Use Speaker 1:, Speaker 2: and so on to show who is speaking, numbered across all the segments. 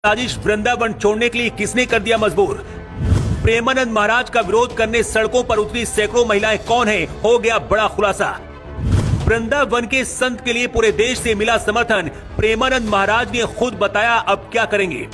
Speaker 1: साजिश वृंदावन छोड़ने के लिए किसने कर दिया मजबूर? प्रेमानंद महाराज का विरोध करने सड़कों पर उतरी सैकड़ों महिलाएं कौन है, हो गया बड़ा खुलासा। वृंदावन के संत के लिए पूरे देश से मिला समर्थन। प्रेमानंद महाराज ने खुद बताया अब क्या करेंगे।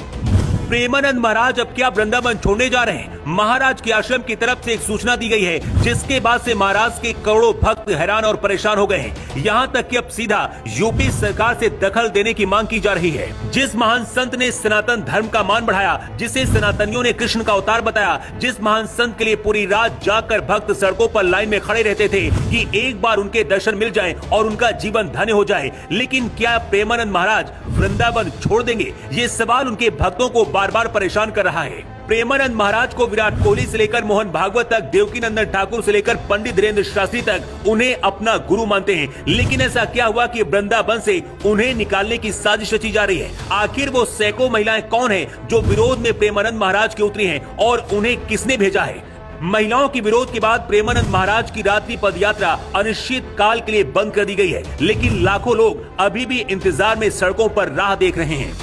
Speaker 1: प्रेमानंद महाराज अब क्या वृंदावन छोड़ने जा रहे हैं? महाराज के आश्रम की तरफ से एक सूचना दी गई है, जिसके बाद से महाराज के करोड़ों भक्त हैरान और परेशान हो गए हैं। यहाँ तक कि अब सीधा यूपी सरकार से दखल देने की मांग की जा रही है। जिस महान संत ने सनातन धर्म का मान बढ़ाया, जिसे सनातनियों ने कृष्ण का अवतार बताया, जिस महान संत के लिए पूरी रात जाकर भक्त सड़कों पर लाइन में खड़े रहते थे कि एक बार उनके दर्शन मिल जाएं और उनका जीवन धन्य हो जाए, लेकिन क्या प्रेमानंद महाराज वृंदावन छोड़ देंगे? ये सवाल उनके भक्तों को बार बार परेशान कर रहा है। प्रेमानंद महाराज को विराट कोहली से लेकर मोहन भागवत तक, देवकीनंदन ठाकुर से लेकर पंडित धीरेन्द्र शास्त्री तक उन्हें अपना गुरु मानते हैं। लेकिन ऐसा क्या हुआ कि वृंदावन से उन्हें निकालने की साजिश रची जा रही है? आखिर वो सैकड़ों महिलाएं कौन हैं जो विरोध में प्रेमानंद महाराज की उतरी हैं और उन्हें किसने भेजा है? महिलाओं के विरोध के बाद प्रेमानंद महाराज की रात्रि पद यात्रा अनिश्चित काल के लिए बंद कर दी गई है, लेकिन लाखों लोग अभी भी इंतजार में सड़कों पर राह देख रहे हैं।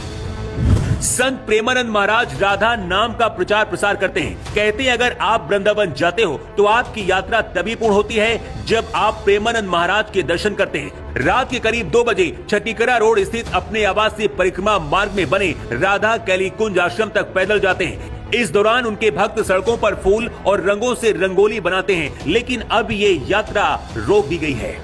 Speaker 1: संत प्रेमानंद महाराज राधा नाम का प्रचार प्रसार करते हैं। कहते हैं अगर आप वृंदावन जाते हो तो आपकी यात्रा तभी पूर्ण होती है जब आप प्रेमानंद महाराज के दर्शन करते हैं। रात के करीब 2 बजे छठीकरा रोड स्थित अपने आवास से परिक्रमा मार्ग में बने राधा कैली कुंज आश्रम तक पैदल जाते हैं। इस दौरान उनके भक्त सड़कों पर फूल और रंगों से रंगोली बनाते हैं, लेकिन अब ये यात्रा रोक दी गई है।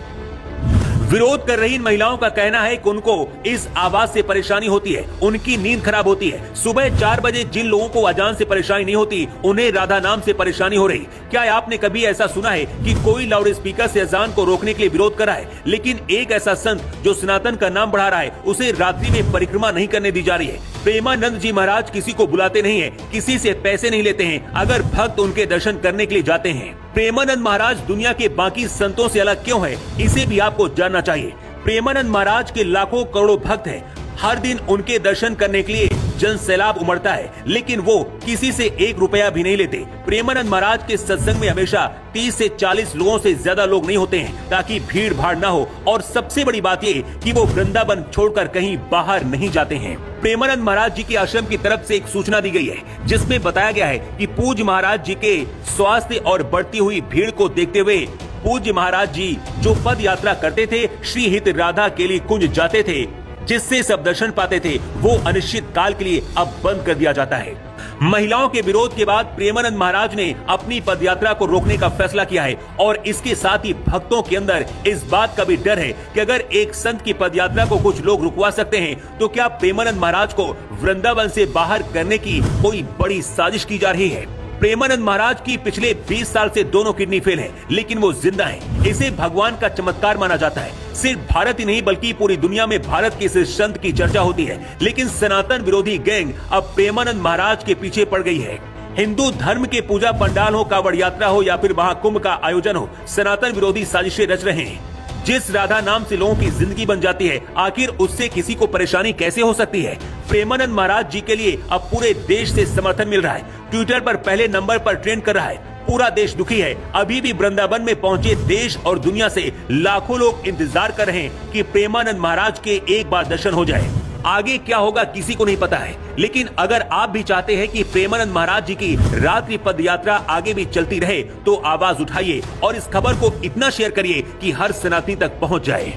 Speaker 1: विरोध कर रही इन महिलाओं का कहना है कि उनको इस आवाज से परेशानी होती है, उनकी नींद खराब होती है। सुबह 4 बजे जिन लोगों को अजान से परेशानी नहीं होती, उन्हें राधा नाम से परेशानी हो रही। क्या आपने कभी ऐसा सुना है कि कोई लाउड स्पीकर से अजान को रोकने के लिए विरोध करा है? लेकिन एक ऐसा संत जो सनातन का नाम बढ़ा रहा है, उसे रात्रि में परिक्रमा नहीं करने दी जा रही है। प्रेमानंद जी महाराज किसी को बुलाते नहीं है, किसी से पैसे नहीं लेते हैं अगर भक्त उनके दर्शन करने के लिए जाते हैं। प्रेमानंद महाराज दुनिया के बाकी संतों से अलग क्यों है, इसे भी आपको जानना चाहिए। प्रेमानंद महाराज के लाखों करोड़ों भक्त हैं। हर दिन उनके दर्शन करने के लिए जन सैलाब उमड़ता है, लेकिन वो किसी से 1 रुपया भी नहीं लेते। प्रेमानंद महाराज के सत्संग में हमेशा 30 से 40 लोगों से ज्यादा लोग नहीं होते हैं, ताकि भीड़ भाड़ ना हो। और सबसे बड़ी बात ये कि वो वृंदावन छोड़कर कहीं बाहर नहीं जाते हैं। प्रेमानंद महाराज जी के आश्रम की तरफ से एक सूचना दी गई है, जिसमें बताया गया है कि पूज्य महाराज जी के स्वास्थ्य और बढ़ती हुई भीड़ को देखते हुए पूज्य महाराज जी जो पद यात्रा करते थे, श्री हित राधा केली कुंज जाते थे, जिससे सब दर्शन पाते थे, वो अनिश्चित काल के लिए अब बंद कर दिया जाता है। महिलाओं के विरोध के बाद प्रेमानंद महाराज ने अपनी पदयात्रा को रोकने का फैसला किया है और इसके साथ ही भक्तों के अंदर इस बात का भी डर है कि अगर एक संत की पदयात्रा को कुछ लोग रुकवा सकते हैं, तो क्या प्रेमानंद महाराज को वृंदावन से बाहर करने की कोई बड़ी साजिश की जा रही है? प्रेमानंद महाराज की पिछले 20 साल से दोनों किडनी फेल है, लेकिन वो जिंदा है। इसे भगवान का चमत्कार माना जाता है। सिर्फ भारत ही नहीं बल्कि पूरी दुनिया में भारत के इस संत की चर्चा होती है, लेकिन सनातन विरोधी गैंग अब प्रेमानंद महाराज के पीछे पड़ गई है। हिंदू धर्म के पूजा पंडाल हो, कावड़ यात्रा हो या फिर महाकुंभ का आयोजन हो, सनातन विरोधी साजिशें रच रहे हैं। जिस राधा नाम से लोगों की जिंदगी बन जाती है, आखिर उससे किसी को परेशानी कैसे हो सकती है? प्रेमानंद महाराज जी के लिए अब पूरे देश से समर्थन मिल रहा है। ट्विटर पर पहले नंबर पर ट्रेंड कर रहा है। पूरा देश दुखी है। अभी भी वृंदावन में पहुंचे देश और दुनिया से लाखों लोग इंतजार कर रहे हैं कि प्रेमानंद महाराज के एक बार दर्शन हो जाए। आगे क्या होगा किसी को नहीं पता है, लेकिन अगर आप भी चाहते हैं कि प्रेमानंद महाराज जी की रात्रि पद यात्रा आगे भी चलती रहे, तो आवाज उठाइए और इस खबर को इतना शेयर करिए कि हर सनातनी तक पहुंच जाए।